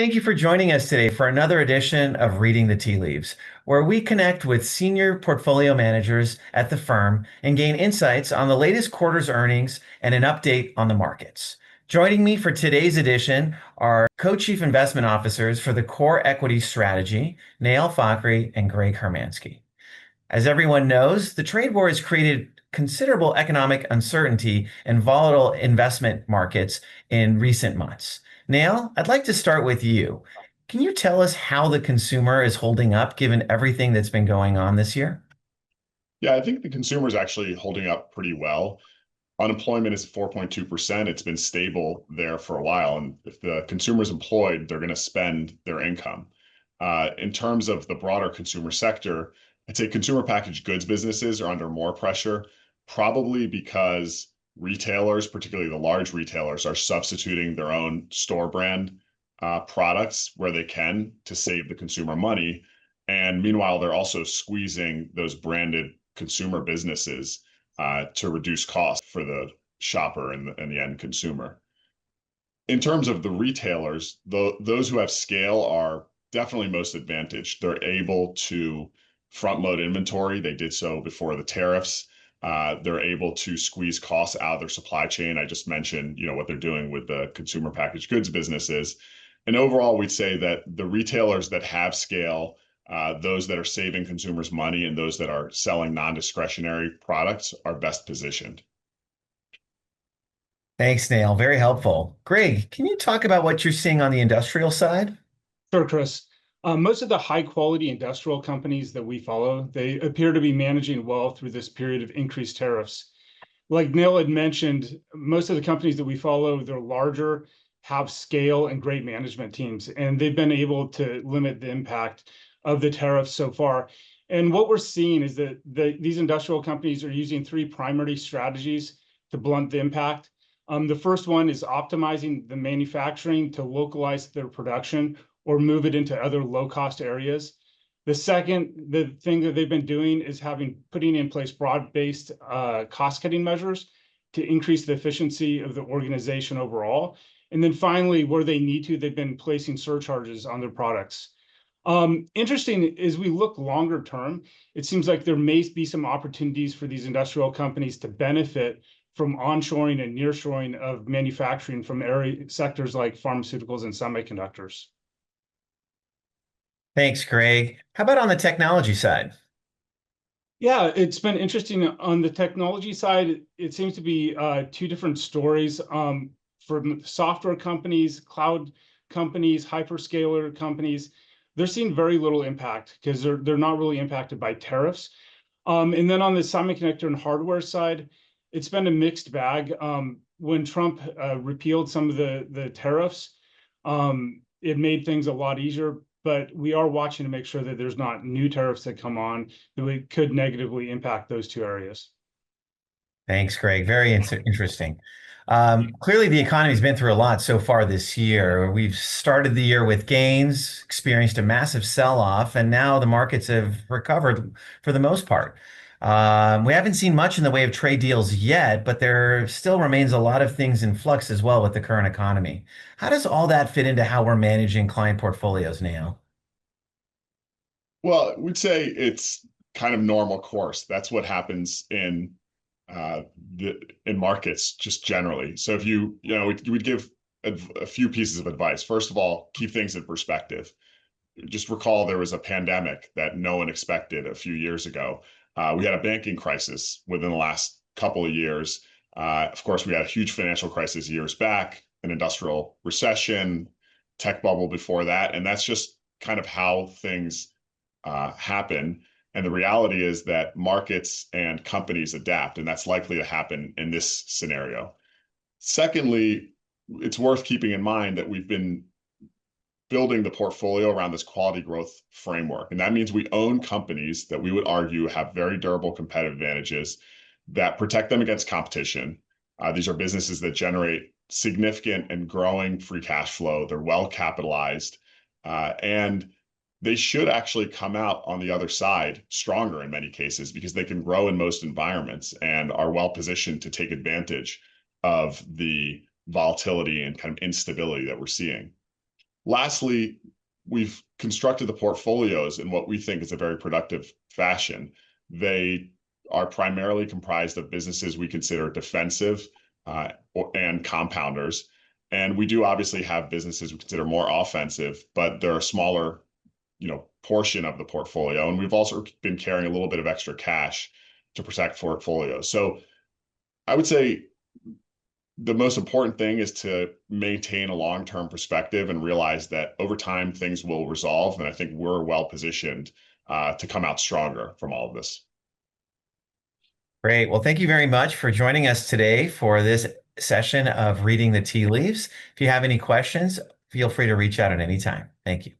thank you for joining us today for another edition of Reading the Tea Leaves, where we connect with senior portfolio managers at the firm and gain insights on the latest quarter's earnings and an update on the markets. Joining me for today's edition are co-chief investment officers for the core equity strategy, Nael Fakhry and Greg Hermanski. As everyone knows, the trade war has created considerable economic uncertainty and volatile investment markets in recent months. Nael, I'd like to start with you. Can you tell us how the consumer is holding up given everything that's been going on this year? Yeah, I think the consumer is actually holding up pretty well. Unemployment is 4.2%. It's been stable there for a while. And if the consumer is employed, they're going to spend their income. In terms of the broader consumer sector, I'd say consumer packaged goods businesses are under more pressure, probably because retailers, particularly the large retailers, are substituting their own store brand products where they can to save the consumer money. And meanwhile, they're also squeezing those branded consumer businesses to reduce costs for the shopper and the end consumer. In terms of the retailers, those who have scale are definitely most advantaged. They're able to front load inventory. They did so before the tariffs. They're able to squeeze costs out of their supply chain. I just mentioned, what they're doing with the consumer packaged goods businesses. And overall, we'd say that the retailers that have scale, those that are saving consumers money and those that are selling non-discretionary products are best positioned. Thanks, Nael. Very helpful. Greg, can you talk about what you're seeing on the industrial side? Sure, Chris. Most of the high-quality industrial companies that we follow, they appear to be managing well through this period of increased tariffs. Like Nael had mentioned, most of the companies that we follow, they're larger, have scale and great management teams, and they've been able to limit the impact of the tariffs so far. And what we're seeing is that these industrial companies are using three primary strategies to blunt the impact. The first one is optimizing the manufacturing to localize their production or move it into other low-cost areas. The thing that they've been doing is putting in place broad-based cost-cutting measures to increase the efficiency of the organization overall. And then finally, where they need to, they've been placing surcharges on their products. Interesting, as we look longer term, it seems like there may be some opportunities for these industrial companies to benefit from onshoring and nearshoring of manufacturing from sectors like pharmaceuticals and semiconductors. Thanks, Greg. How about on the technology side? Yeah, it's been interesting. On the technology side, it seems to be two different stories. From software companies, cloud companies, hyperscaler companies, they're seeing very little impact because they're not really impacted by tariffs. And then on the semiconductor and hardware side, it's been a mixed bag. When Trump repealed some of the tariffs, it made things a lot easier. But we are watching to make sure that there's not new tariffs that come on that could negatively impact those two areas. Thanks, Greg. Very interesting. Clearly, the economy's been through a lot so far this year. We've started the year with gains, experienced a massive sell-off, and now the markets have recovered for the most part. We haven't seen much in the way of trade deals yet, but there still remains a lot of things in flux as well with the current economy. How does all that fit into how we're managing client portfolios now? Well, we'd say it's kind of normal course. That's what happens in markets just generally. So if we'd give a few pieces of advice. First of all, keep things in perspective. Just recall there was a pandemic that no one expected a few years ago. We had a banking crisis within the last couple of years. Of course, we had a huge financial crisis years back, an industrial recession, tech bubble before that. And that's just kind of how things happen. And the reality is that markets and companies adapt, and that's likely to happen in this scenario. Secondly, it's worth keeping in mind that we've been building the portfolio around this quality growth framework. And that means we own companies that we would argue have very durable competitive advantages that protect them against competition. These are businesses that generate significant and growing free cash flow. They're well capitalized, and they should actually come out on the other side stronger in many cases because they can grow in most environments and are well positioned to take advantage of the volatility and kind of instability that we're seeing. Lastly, we've constructed the portfolios in what we think is a very productive fashion. They are primarily comprised of businesses we consider defensive and compounders. And we do obviously have businesses we consider more offensive, but they're a smaller, portion of the portfolio. And we've also been carrying a little bit of extra cash to protect portfolios. So I would say the most important thing is to maintain a long-term perspective and realize that over time things will resolve. And I think we're well positioned to come out stronger from all of this. Great. Well, thank you very much for joining us today for this session of Reading the Tea Leaves. If you have any questions, feel free to reach out at any time. Thank you.